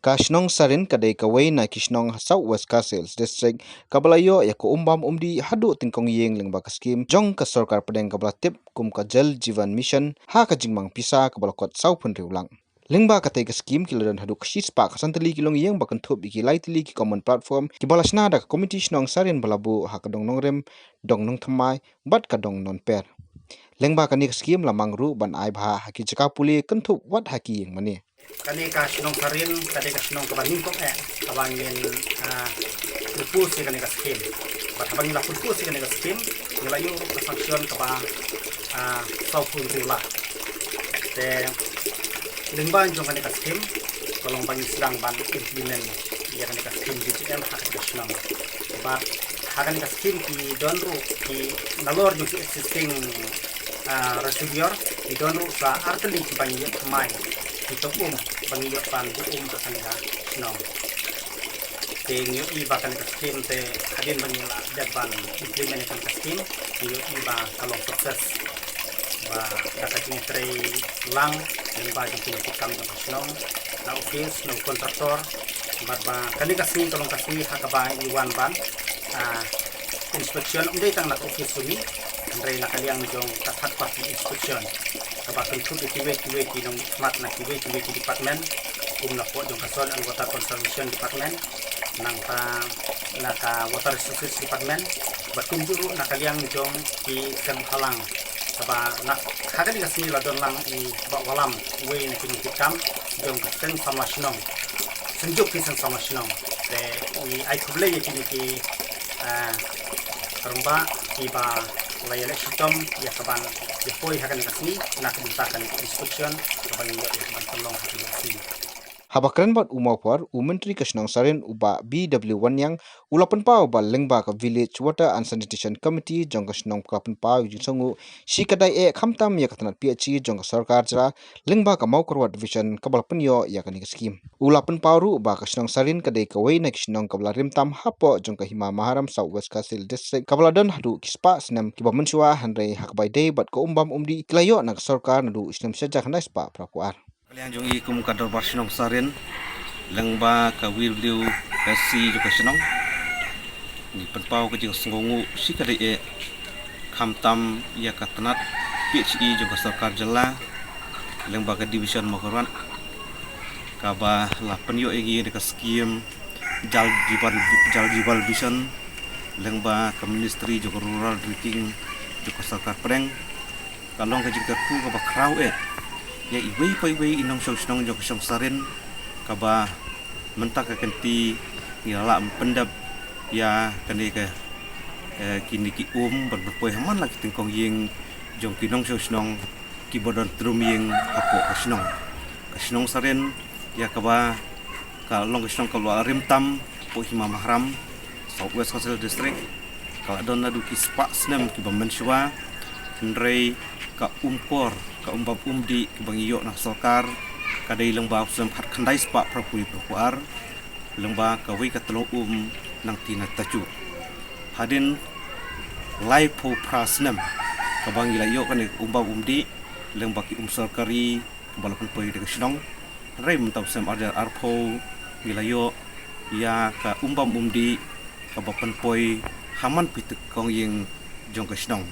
Kashnong Sarin kadai kawai na Kishnong South West Castles District kabalayo ya ko umbam umdi hadu tingkong yeng lengba skim jong ka sarkar pedeng kabala tip kum ka Jal Jivan Mission ha ka jingmang pisa kabala kot sau pun riulang. Lengba katai ka skim kiladan hadu kashis pa kasantali kilong yeng bakan thup iki laitili ki common platform ki balasna da committee Shnong Sarin balabu ha ka dong nongrem dong nong thamai bat ka dong non per. Lengba kani ka skim lamang ru ban ai bha haki jakapuli kentup wat haki yeng mani. Kani Kashnong Sarin, kani Kashnong kabaning kok kabangin pupus kani ka skim. Kabangin la pupus kani ka skim, ngelayu ka sanction kaba saupun rula. Te lingban jong kani ka skim, kolong bangin sedang ban implement ya kani ka skim DCM hak Kashnong. But hakan ka skim ki donru ki nalor jong existing residuar ki donru sa arteli ki bangin mai. Ito pangiyot pan buong kanila no tingyo iba kan skim te hadin manila depan implement kan skim iyo iba kalau sukses ba dakajing tray lang ba yung kami no na office no kontraktor ba kani kasi kalau kasi hakaba iwan ban inspection undi tang na office sumi andre na kaliang jong tathat pa inspection kabakan tu kiwe kinong smart na kiwe department na po yung kasol ang water conservation department nang ka water resources department batum juru na kaliang jong ki halang kaba na hagan kasi ladon lang i walam way na kinikam jong sen sama sinong senjuk ki sen sama sinong te ai kublay kiniki karumba iba layala sitom ya kaban depoy hakan kasni nak mintakan instruction kaban ya kaban tolong hakan kasni Habakran bat umawpar Menteri Kashnong Sarin uba BW1 yang ulapan pau ba lengba ka village water and sanitation committee jong Kashnong kapan pau jingsangu sikadai khamtam ya katanat PHC jong sarkar jara lengba ka maukarwa division kabalapan yo ya kani skim ulapan pau ru ba Kashnong Sarin kadai kawai na Kashnong kabala rimtam hapo jong ka hima maharam South West Castle District kabaladan hadu kispa senam kiba mensua handai hakbai dei bat ko umbam umdi klayo na sarkar nadu islam sajak naispa prakuar. Kalian jong ikum kadar Kashnong Sarin lengba ka wildiu kasi juga senong ni penpau ke jing sengongu si kadai khamtam ya katanat PHE juga sarkar jela lengba ka division makarwan kaba la penyo egi de skim jal jibal vision lengba ka ministry juga rural drinking juga sarkar preng kalong ka jing ku ka bakrau ya iwei inong Kashnong jong Kashnong Sarin kaba mentak kenti ngala pendap ya kani ke kini ki berpoi haman lagi tingkong yeng jong kinong Kashnong ki bodon trum yeng apo Kashnong Sarin ya kaba kalong Kashnong kalau rimtam po hima mahram South West Castle District kalau don nadu ki spa snem ki bamenswa ndrei ka umpor ka umbab umdi ki bangiyo na sarkar kadai lengba sem hat khandai spa prapui prapuar lengba ka wi ka telo nang tina tacu hadin lai po prasnem ka bangila yo kan umbab umdi lengba ki sarkari balapan poi de Kashnong rai mentau sem ada arpo wilayo ya ka umbab umdi ka bapan poi haman pitek kong yeng jong Kashnong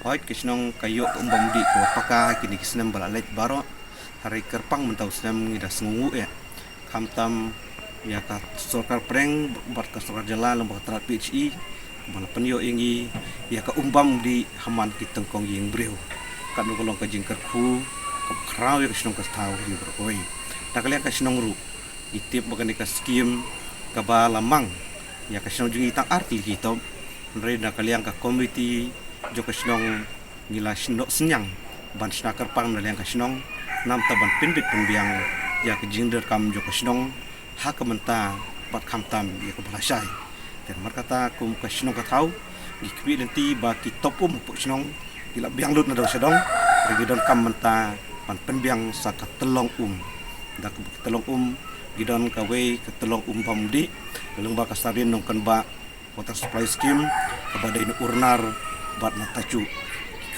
Hoit Kashnong kayo umbam di ko paka kini kisnem balalait baro hari kerpang mentau senam ngida sengungu ya khamtam ya ka sarkar preng bat ka sarkar jala lembah terat PHE balapan yo ingi ya ka umbam di haman kitengkong yeng breu kan kolong ka jingker ku krau ya Kashnong ka tau di berkoi takalian Kashnong ru itip bagan ka skim ka balamang ya Kashnong jungi tang arti kita nre nakalian ka committee jo Kashnong ngila sindok senyang ban snakar pang naliang Kashnong nam taban pinbit penbiang ya ke jinder kam jo Kashnong ha kamenta bat khamtam ya ke balasai dan markata kum Kashnong ka tau dikbi nanti ba ki topum Kashnong gila biang lut na do sedong regidon kam menta pan penbiang sa ka telong da ke telong gidon ka we ke telong pamudi lengba kasarin nongkan ba water supply scheme kepada ini urnar bat na tacu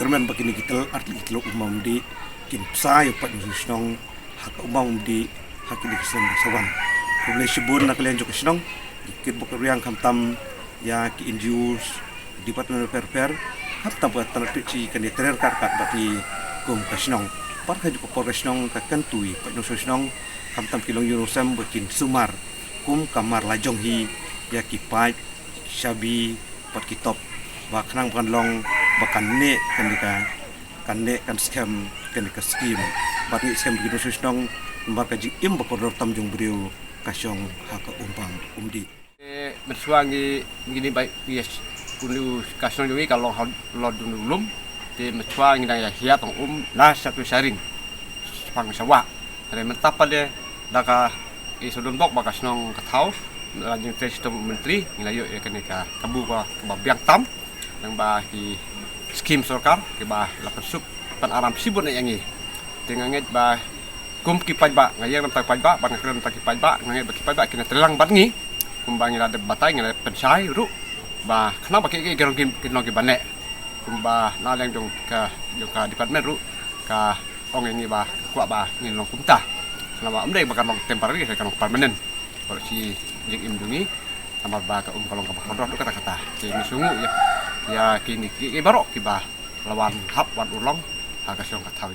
kermen begini kita arti itlo umam di kin saya pat Kashnong hak umam di hak di kesan sawan Kumle Shibun nak kalian juga senang. Kit bukan riang kamtam ya ki injus Department of Repair kamtam buat tanah pici kan diterer kat bati kum kasenang. Parkai juga por kasenang kakan tui pak no senang kamtam kilong Yunusam bikin sumar kum kamar lajong hi ya ki pipe shabi pat kitop baknang bukan long bakan ne kan ne kan scam kan skim bati scam begitu senang lembar kaji im bakor tamjung beriu kasyong haka umpang umdi mensuangi begini baik yes ulu kasyong juga kalau lo dulum di mensuangi dan ya hiat na satu saring pang sawah dari mentapa de daka isudun bok bakas nong katau lanjut sistem menteri ngilayo ya kenika kabu ka babiang tam nang ba di skim sorkar ke ba lapan sup pan aram sibun yangi tenganget ba kum kipai ba ngayang nam tak pai ba ban kren tak kipai ba ngai ba kipai ba kena telang bat ngi kumbangi ada batai ngai pensai ru ba kenapa ke gerong kinong ki bane kumba naleng jong ka department ru ka ong ini ba kuat ba ngi long kumta selama amdai bakal long temporary kan permanen kalau si jeng imdungi tambah ba ka kalau ka kodok kata-kata si misungu ya kini ki barok ki ba lawan hap wan ulong agak song ka tahu